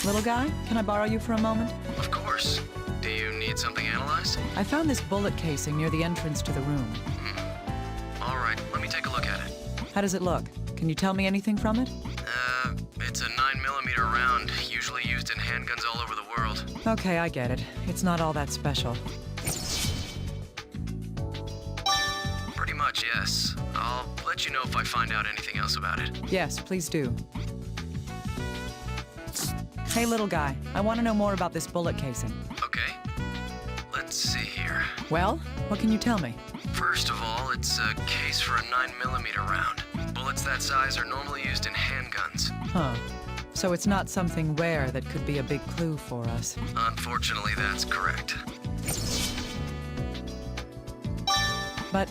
Little guy, can I borrow you for a moment? Of course. Do you need something analyzed? I found this bullet casing near the entrance to the room. All right, let me take a look at it. How does it look? Can you tell me anything from it? It's a 9mm round, usually used in handguns all over the world. Okay, I get it. It's not all that special. Pretty much, yes. I'll let you know if I find out anything else about it. Yes, please do. Hey, little guy, I want to know more about this bullet casing. Okay. Let's see here. Well, what can you tell me? First of all, it's a case for a 9mm round. Bullets that size are normally used in handguns. Huh. So it's not something rare that could be a big clue for us. Unfortunately, that's correct. But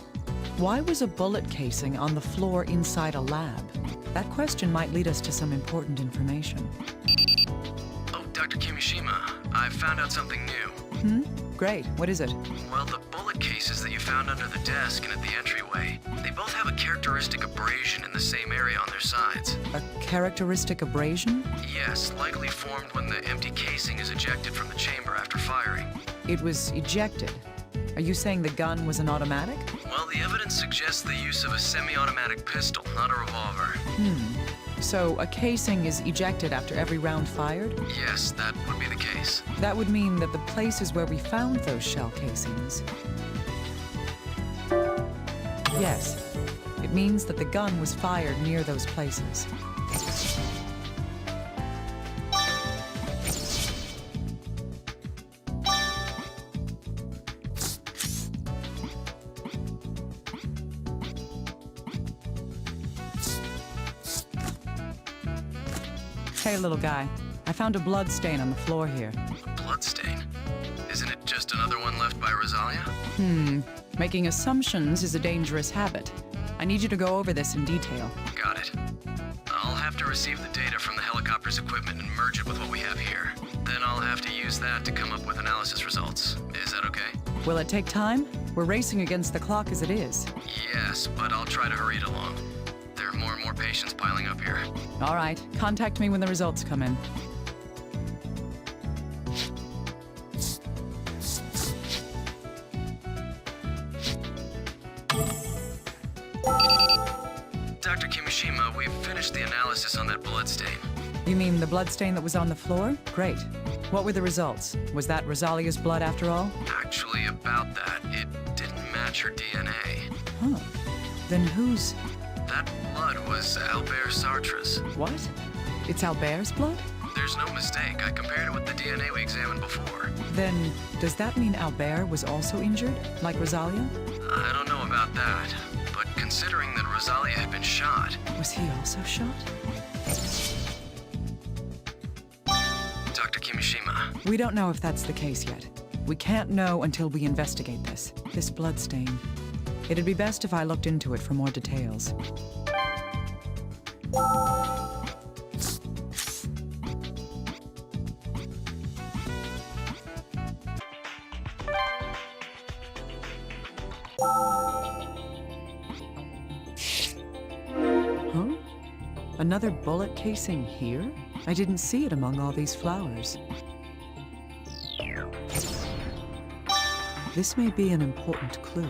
why was a bullet casing on the floor inside a lab? That question might lead us to some important information. Oh, Dr. Kimishima, I found out something new. Great. What is it? Well, the bullet cases that you found under the desk and at the entryway, they both have a characteristic abrasion in the same area on their sides. A characteristic abrasion? Yes, likely formed when the empty casing is ejected from the chamber after firing. It was ejected. Are you saying the gun was an automatic? Well, the evidence suggests the use of a semi-automatic pistol, not a revolver. So a casing is ejected after every round fired? Yes, that would be the case. That would mean that the places where we found those shell casings... Yes. It means that the gun was fired near those places. Hey, little guy. I found a blood stain on the floor here. A bloodstain? Isn't it just another one left by Rosalia? Making assumptions is a dangerous habit. I need you to go over this in detail. Got it. I'll have to receive the data from the helicopter's equipment and merge it with what we have here. Then I'll have to use that to come up with analysis results. Is that okay? Will it take time? We're racing against the clock as it is. Yes, but I'll try to hurry it along. There are more and more patients piling up here. All right. Contact me when the results come in. Dr. Kimishima, we've finished the analysis on that bloodstain. You mean the blood stain that was on the floor? Great. What were the results? Was that Rosalia's blood after all? Actually, about that, it didn't match her DNA. Huh. Then whose... That blood was Albert Sartre's. What? It's Albert's blood? There's no mistake. I compared it with the DNA we examined before. Then, does that mean Albert was also injured, like Rosalia? I don't know about that, but considering that Rosalia had been shot... Was he also shot? Dr. Kimishima. We don't know if that's the case yet. We can't know until we investigate this. This blood stain. It'd be best if I looked into it for more details. Huh? Another bullet casing here? I didn't see it among all these flowers. This may be an important clue.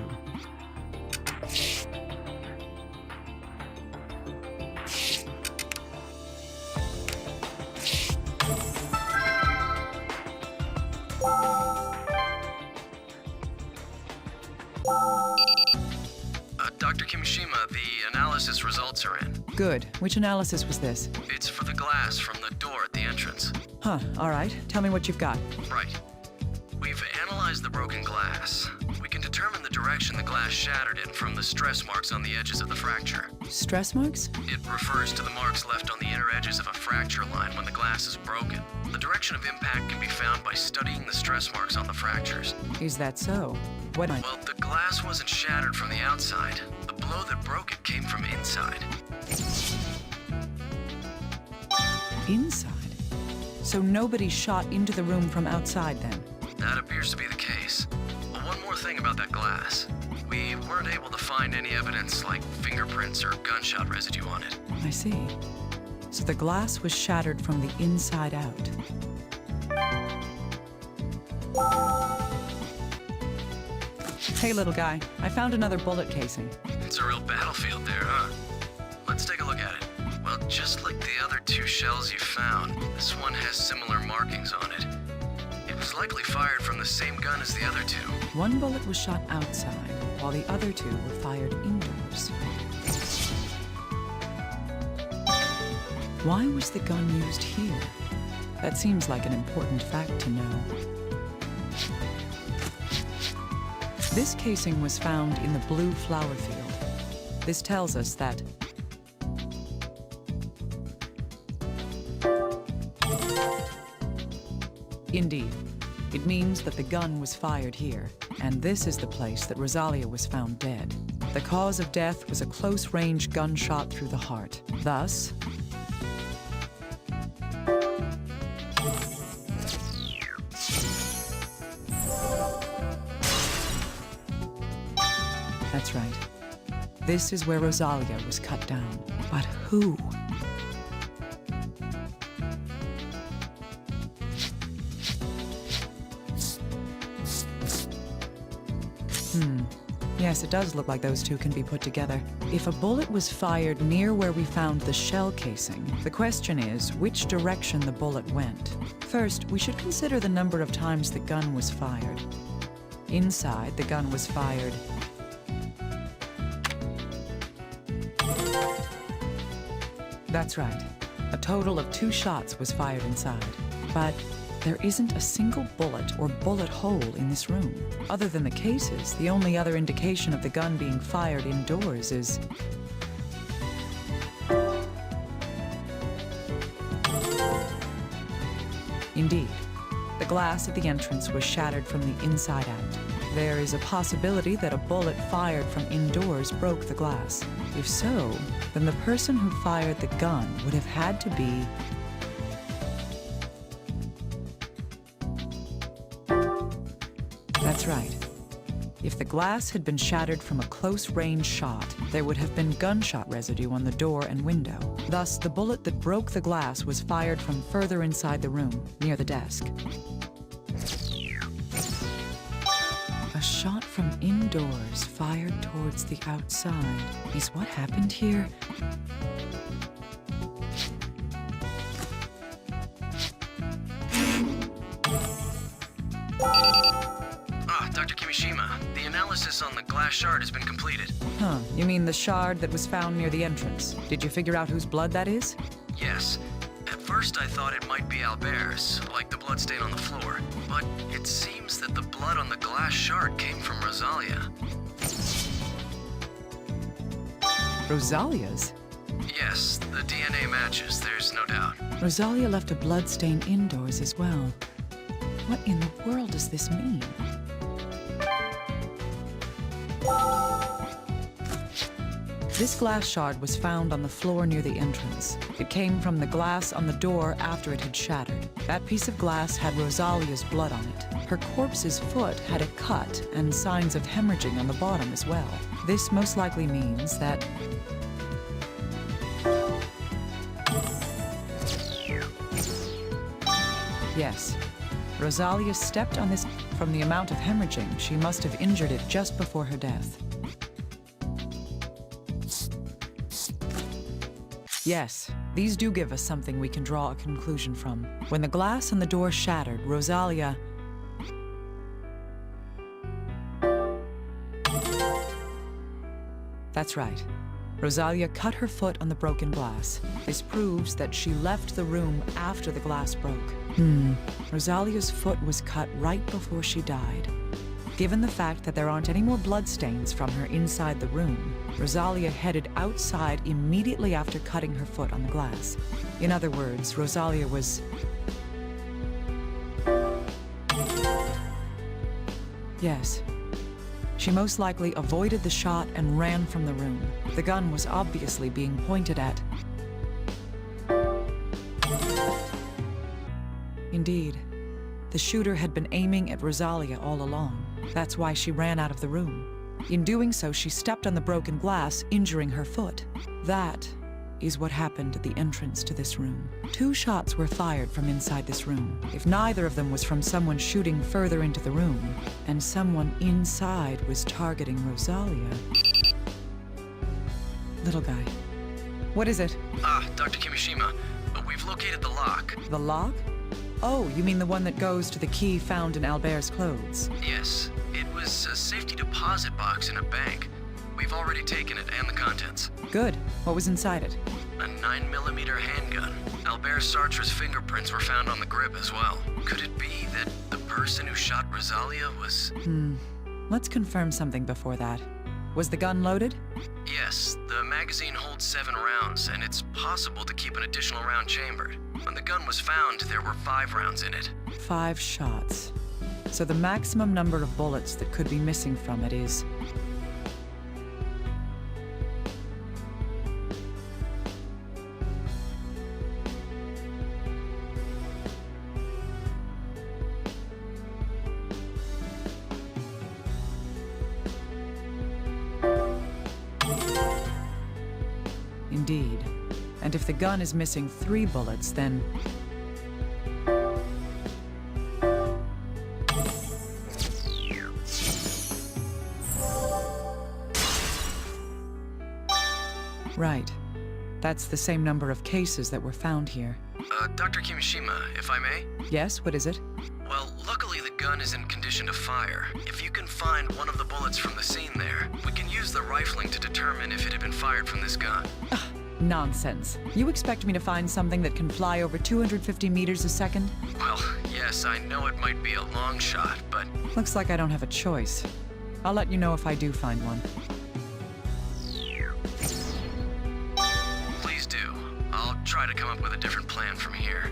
Dr. Kimishima, the analysis results are in. Good. Which analysis was this? It's for the glass from the door at the entrance. Huh, all right. Tell me what you've got. Right. We've analyzed the broken glass. We can determine the direction the glass shattered in from the stress marks on the edges of the fracture. Stress marks? It refers to the marks left on the inner edges of a fracture line when the glass is broken. The direction of impact can be found by studying the stress marks on the fractures. Is that so? What? Well, the glass wasn't shattered from the outside. The blow that broke it came from inside. Inside? So nobody shot into the room from outside then? That appears to be the case. Well, one more thing about that glass. We weren't able to find any evidence like fingerprints or gunshot residue on it. I see. So the glass was shattered from the inside out. Hey, little guy. I found another bullet casing. It's a real battlefield there, huh? Let's take a look at it. Well, just like the other two shells you found, this one has similar markings on it. It was likely fired from the same gun as the other two. One bullet was shot outside, while the other two were fired indoors. Why was the gun used here? That seems like an important fact to know. This casing was found in the blue flower field. This tells us that indeed, it means that the gun was fired here, and this is the place that Rosalia was found dead. The cause of death was a close-range gunshot through the heart. Thus, that's right. This is where Rosalia was cut down. But who? Yes, it does look like those two can be put together. If a bullet was fired near where we found the shell casing, the question is which direction the bullet went. First, we should consider the number of times the gun was fired. Inside, the gun was fired. That's right. A total of 2 shots was fired inside. But there isn't a single bullet or bullet hole in this room. Other than the cases, the only other indication of the gun being fired indoors is... Indeed, the glass at the entrance was shattered from the inside out. There is a possibility that a bullet fired from indoors broke the glass. If so, then the person who fired the gun would have had to be... That's right. If the glass had been shattered from a close-range shot, there would have been gunshot residue on the door and window. Thus, the bullet that broke the glass was fired from further inside the room, near the desk. A shot from indoors fired towards the outside. Is what happened here? Dr. Kimishima, the analysis on the glass shard has been completed. Huh, you mean the shard that was found near the entrance? Did you figure out whose blood that is? Yes. At first I thought it might be Albert's, like the bloodstain on the floor. But it seems that the blood on the glass shard came from Rosalia. Rosalia's? Yes, the DNA matches, there's no doubt. Rosalia left a blood stain indoors as well. What in the world does this mean? This glass shard was found on the floor near the entrance. It came from the glass on the door after it had shattered. That piece of glass had Rosalia's blood on it. Her corpse's foot had a cut and signs of hemorrhaging on the bottom as well. This most likely means that... Yes, Rosalia stepped on this. From the amount of hemorrhaging, she must have injured it just before her death. Yes, these do give us something we can draw a conclusion from. When the glass on the door shattered, Rosalia... That's right. Rosalia cut her foot on the broken glass. This proves that she left the room after the glass broke. Rosalia's foot was cut right before she died. Given the fact that there aren't any more bloodstains from her inside the room, Rosalia headed outside immediately after cutting her foot on the glass. In other words, Rosalia was... Yes. She most likely avoided the shot and ran from the room. The gun was obviously being pointed at... Indeed. The shooter had been aiming at Rosalia all along. That's why she ran out of the room. In doing so, she stepped on the broken glass, injuring her foot. That is what happened at the entrance to this room. 2 shots were fired from inside this room. If neither of them was from someone shooting further into the room, and someone inside was targeting Rosalia... Little guy. What is it? Dr. Kimishima, we've located the lock. The lock? Oh, you mean the one that goes to the key found in Albert's clothes? Yes, it was a safety deposit box in a bank. We've already taken it and the contents. Good. What was inside it? A 9mm handgun. Albert Sartre's fingerprints were found on the grip as well. Could it be that the person who shot Rosalia was... Let's confirm something before that. Was the gun loaded? Yes, the magazine holds 7 rounds, and it's possible to keep an additional round chambered. When the gun was found, there were 5 rounds in it. 5 shots. So the maximum number of bullets that could be missing from it is... Indeed. And if the gun is missing 3 bullets, then... Right. That's the same number of cases that were found here. Dr. Kimishima, if I may? Yes, what is it? Well, luckily the gun is in condition to fire. If you can find one of the bullets from the scene there, we can use the rifling to determine if it had been fired from this gun. Nonsense. You expect me to find something that can fly over 250 meters a second? Well, yes, I know it might be a long shot, but... Looks like I don't have a choice. I'll let you know if I do find one. Please do. I'll try to come up with a different plan from here.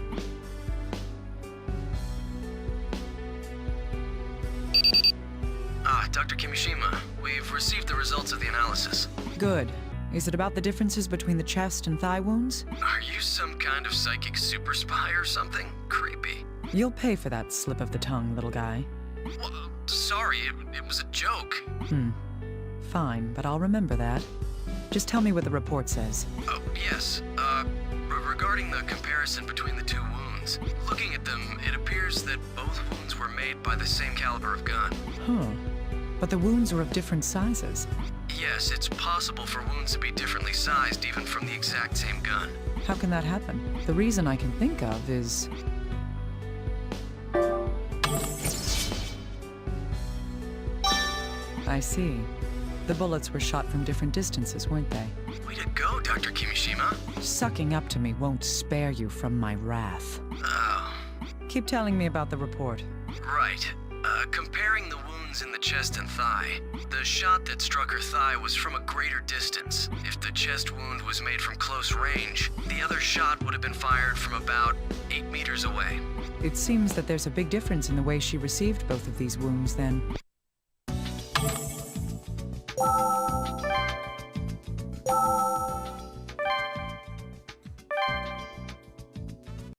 Dr. Kimishima, we've received the results of the analysis. Good. Is it about the differences between the chest and thigh wounds? Are you some kind of psychic super spy or something? Creepy. You'll pay for that slip of the tongue, little guy. Well, sorry, it was a joke. Fine, but I'll remember that. Just tell me what the report says. Oh, yes. Regarding the comparison between the 2 wounds, looking at them, it appears that both wounds were made by the same caliber of gun. Huh. But the wounds are of different sizes. Yes, it's possible for wounds to be differently sized even from the exact same gun. How can that happen? The reason I can think of is... I see. The bullets were shot from different distances, weren't they? Way to go, Dr. Kimishima. Sucking up to me won't spare you from my wrath. Oh. Keep telling me about the report. Right. Comparing the wounds in the chest and thigh, the shot that struck her thigh was from a greater distance. If the chest wound was made from close range, the other shot would have been fired from about 8 meters away. It seems that there's a big difference in the way she received both of these wounds, then.